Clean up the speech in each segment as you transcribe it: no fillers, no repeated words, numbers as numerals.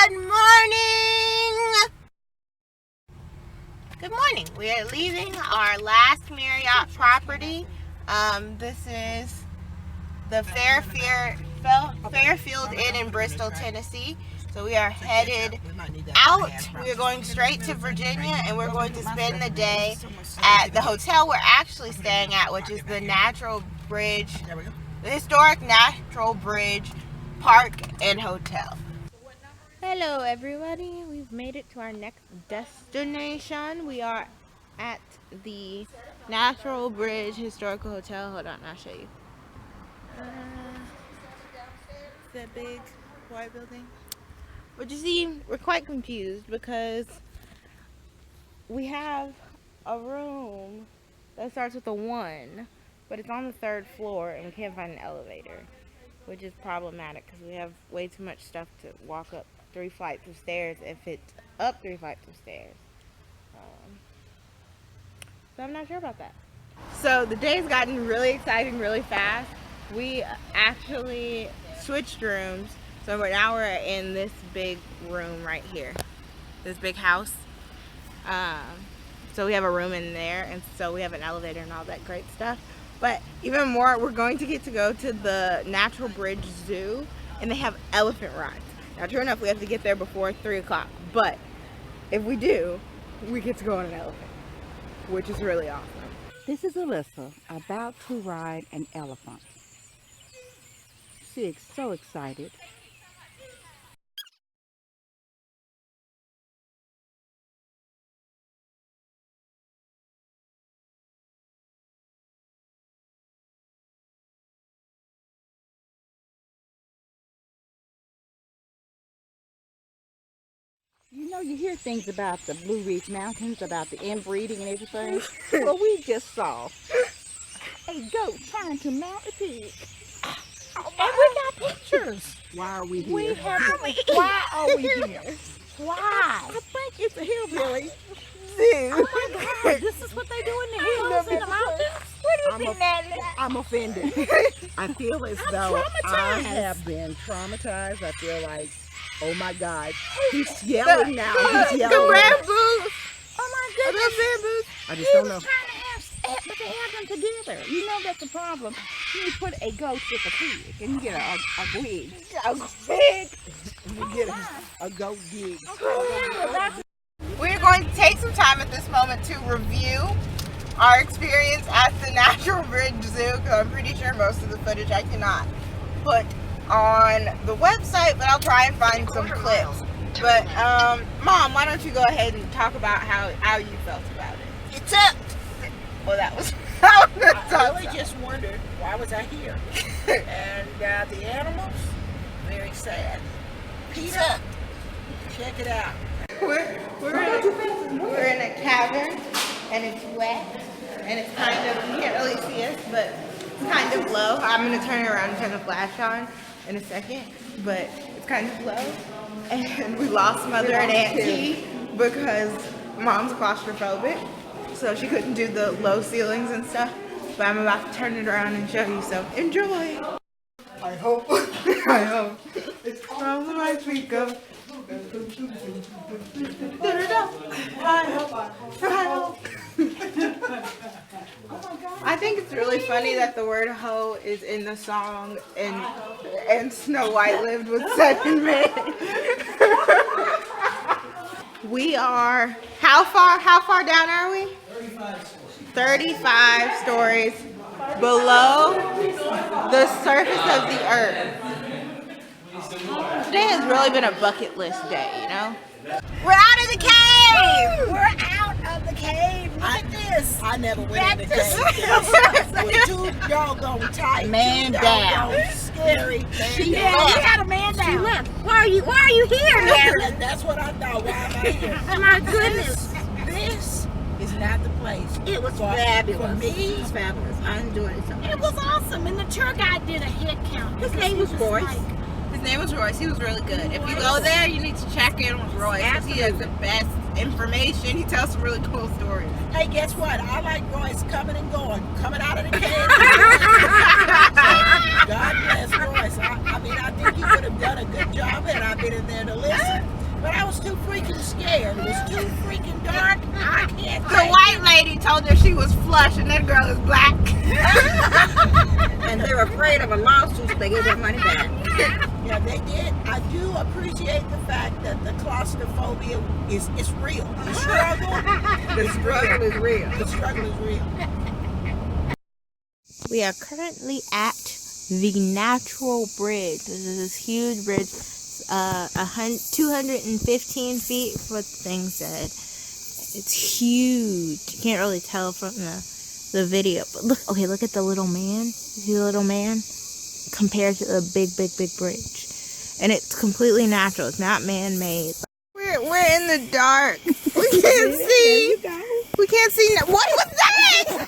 Good morning! Good morning. We are leaving our last Marriott property. This is the Fairfield Inn in Bristol, Tennessee. So we are headed out. We are going straight to Virginia, and we're going to spend the day at the hotel we're actually staying at, which is the Historic Natural Bridge Park and Hotel. Hello everybody, we've made it to our next destination. We are at the Natural Bridge Historical Hotel. Hold on, I'll show you. The big white building. But you see, we're quite confused because we have a room that starts with a 1, but it's on the 3rd floor and we can't find an elevator, which is problematic because we have way too much stuff to walk up 3 flights of stairs if it's up 3 flights of stairs. So I'm not sure about that. So the day's gotten really exciting really fast. We actually switched rooms, so now we're in this big room right here, this big house. So we have a room in there, and so we have an elevator and all that great stuff. But even more, we're going to get to go to the Natural Bridge Zoo, and they have elephant rides. Now, true enough, we have to get there before 3 o'clock, but if we do, we get to go on an elephant, which is really awesome. This is Alyssa, about to ride an elephant. She's so excited. You know, you hear things about the Blue Ridge Mountains, about the inbreeding and everything. Well, we just saw a goat trying to mount a pig. And we got pictures. Why are we here? Why are we here? Why? I think it's a hillbilly. Oh my God, this is what they do in the hills and the mountains? What do you think that is? I'm offended. I feel as though I have been traumatized. I feel like, oh my God, he's yelling now. He's yelling. The bamboos! Oh my goodness. The bamboos! I just don't know. But they have them together. You know that's the problem. You put a goat with a pig and you get a wig. A pig! You get a goat gig. We're going to take some time at this moment to review our experience at the Natural Bridge Zoo, because I'm pretty sure most of the footage I cannot put on the website, but I'll try and find some clips. But Mom, why don't you go ahead and talk about how you felt about it? It's up. Well, that was I really just wondered, why was I here? And the animals, very sad. Peter, check it out. We're in a cavern, and it's wet, and it's kind of, you can't really see us, but it's kind of low. I'm going to turn it around and turn the flash on in a second, but it's kind of low. And we lost Mother and Auntie because Mom's claustrophobic, so she couldn't do the low ceilings and stuff. But I'm about to turn it around and show you, so enjoy. I hope. I hope. It's from the right we go. I think it's really funny that the word hoe is in the song and Snow White lived with 7 men. We are, how far down are we? 35 stories below the surface of the earth. Today has really been a bucket list day, you know? We're out of the cave! We're out of the cave. Look at this. I never went in the cave. With 2 doggone tight. Man down. Scary. Yeah, we had a man down. She left. Why are you here, Mary? That's what I thought. Why am I here? Oh my goodness. This is not the place. It was fabulous. For me, it's fabulous. I enjoyed it so much. It was awesome, and the tour guide did a head count. His name was Royce. His name was Royce. He was really good. If you go there, you need to check in with Royce because he has the best information. He tells some really cool stories. Hey, guess what? I like Royce coming and going, coming out of the cave. God bless Royce. I mean, I think he would have done a good job, and I've been in there to listen. But I was too freaking scared. It was too freaking dark. I can't The take white lady told her she was flush and that girl is black. And they're afraid of a lawsuit, so they get their money back. Yeah, they did. I do appreciate the fact that the claustrophobia is real. The struggle is real. The struggle is real. We are currently at the Natural Bridge. This is this huge bridge, 215 feet, what the thing said. It's huge. You can't really tell from the video, but look at the little man. You see the little man compared to the big bridge, and it's completely natural. It's not man-made. We're in the dark. We can't see. We can't see. What was that?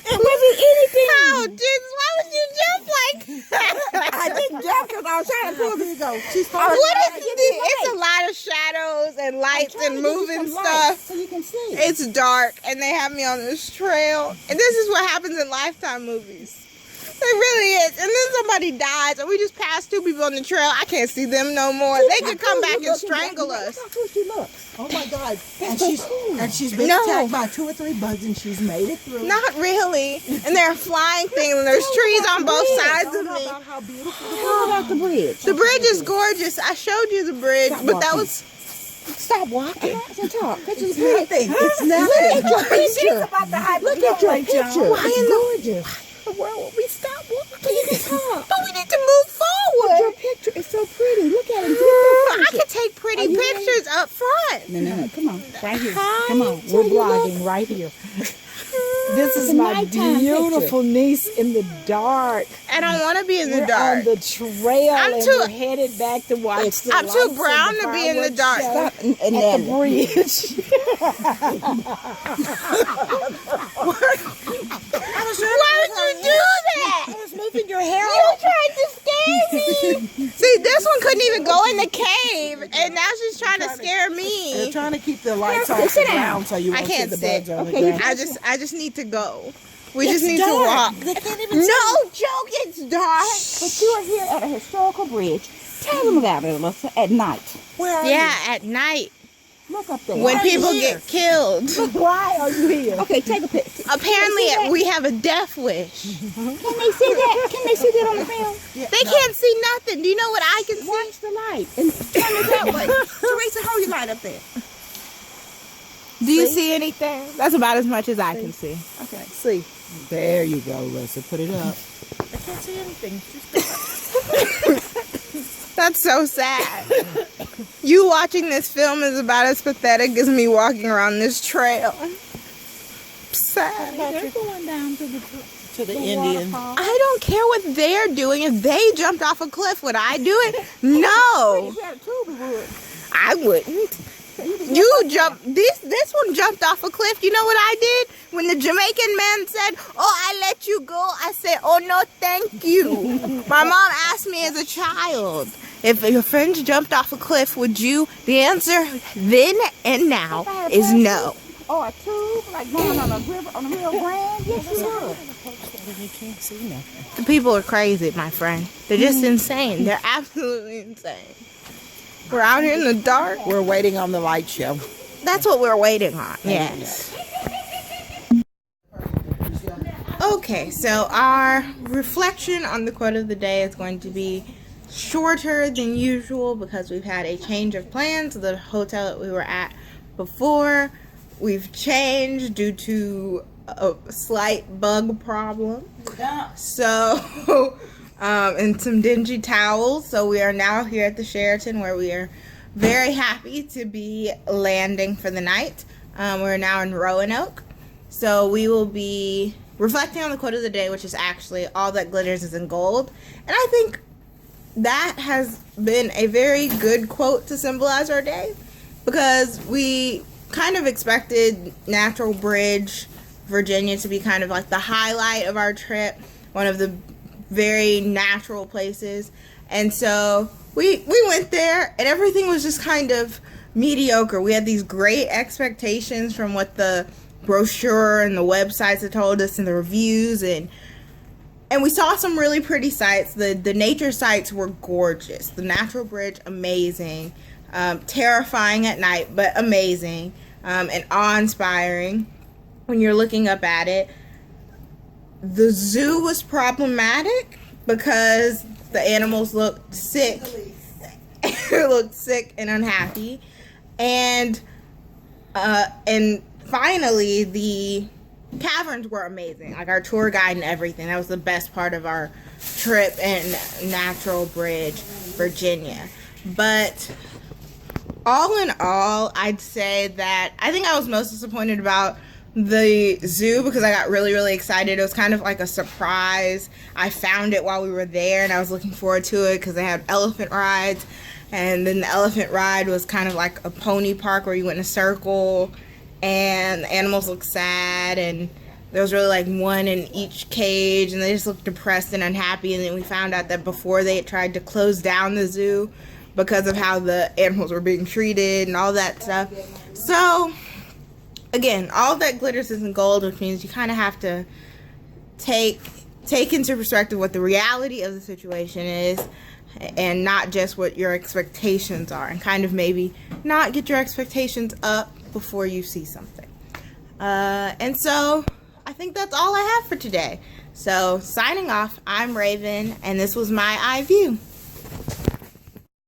It wasn't anything. How, Jesus? Why would you jump like that? I didn't jump because I was trying to pull this go. What is this? It's a lot of shadows and lights and moving stuff. So you can see. It's dark, and they have me on this trail. And this is what happens in Lifetime movies. It really is. And then somebody dies, and we just passed two people on the trail. I can't see them no more. They could come back and strangle us. Look how cool she looks. Oh my God! And so she's cool. been No. attacked by 2 or 3 bugs, and she's made it through. Not really. And there are flying things, and there's trees on both sides of me. About how beautiful. How about the bridge? The bridge is gorgeous. I showed you the bridge, Stop but that walking. was... Stop walking. So talk. It's nothing. It's Look nothing. at your picture. about the height. Look at your picture. Why It's in the- gorgeous. The world will we stop walking? You can talk. But we need to move Your forward. picture is so pretty. Look at it. I can take pretty Are you pictures up front. No. Come on. Right here. Hi. Come on. We're vlogging right here. This is a my nighttime beautiful niece in the dark. I don't want to be in the We're dark. on the trail I'm and too- we're headed back to watch the I'm too lights brown and to be in the fireworks dark. show Stop and at then the bridge. Why would you do that? I was moving your hair. You tried to scare me. See, this one couldn't even go in the cave, and now she's trying to scare They're me. trying to keep the lights off the ground so you I won't see can't the sit. bugs on the Okay, ground. I just need to go. We just need to dark. walk. They can't even No joke, it's dark. But you are here at a historical bridge. Tell them about it, Alyssa, at night. Where are Yeah, at night Look up there. when are you people here? get killed. Why are you here? Okay, take a picture. Apparently, we have a death wish. Can they see that? Can they see that on the film? They can't see nothing. Do you know what I can see? Watch the light and turn it that way. Teresa, hold your light up there. Do you see anything? That's about as much as I can see. Okay. See. There you go, Lisa. Put it up. I can't see anything. That's so sad. You watching this film is about as pathetic as me walking around this trail. Sad. They're going down to the Indian. waterfall. I don't care what they're doing. If they jumped off a cliff, would I do it? No, You got a tube wood. I wouldn't. You jumped. This one jumped off a cliff. You know what I did? When the Jamaican man said, "Oh, I let you go," I said, "Oh no, thank you." My mom asked me as a child, if your friends jumped off a cliff, would you? The answer then and now is no. Or a tube, like going on a river, on a Rio Grande. Yes, you would. You can't see nothing. The people are crazy, my friend. They're just insane. They're absolutely insane. We're out here in the dark. We're waiting on the light show. That's what we're waiting on. Yes. Okay, so our reflection on the quote of the day is going to be shorter than usual because we've had a change of plans. The hotel that we were at before, we've changed due to a slight bug problem. So, and some dingy towels. So we are now here at the Sheraton where we are very happy to be landing for the night. We're now in Roanoke. So we will be reflecting on the quote of the day, which is actually "all that glitters is in gold." And I think that has been a very good quote to symbolize our day because we kind of expected Natural Bridge, Virginia to be kind of like the highlight of our trip, one of the very natural places. And so we went there and everything was just kind of mediocre. We had these great expectations from what the brochure and the websites had told us and the reviews, and And we saw some really pretty sights. The nature sights were gorgeous. The natural bridge, amazing. Terrifying at night, but amazing. And awe-inspiring when you're looking up at it. The zoo was problematic because the animals looked sick. Looked sick and unhappy. And finally, the caverns were amazing. Like our tour guide and everything. That was the best part of our trip in Natural Bridge, Virginia. But all in all, I'd say that I think I was most disappointed about the zoo because I got really, really excited. It was kind of like a surprise. I found it while we were there and I was looking forward to it because they had elephant rides. And then the elephant ride was kind of like a pony park where you went in a circle and the animals looked sad and there was really like one in each cage and they just looked depressed and unhappy. And then we found out that before they had tried to close down the zoo because of how the animals were being treated and all that stuff. So again, all that glitters isn't gold, which means you kind of have to take into perspective what the reality of the situation is and not just what your expectations are, and kind of maybe not get your expectations up before you see something. And so I think that's all I have for today. So signing off, I'm Raven, and this was my Eyeview.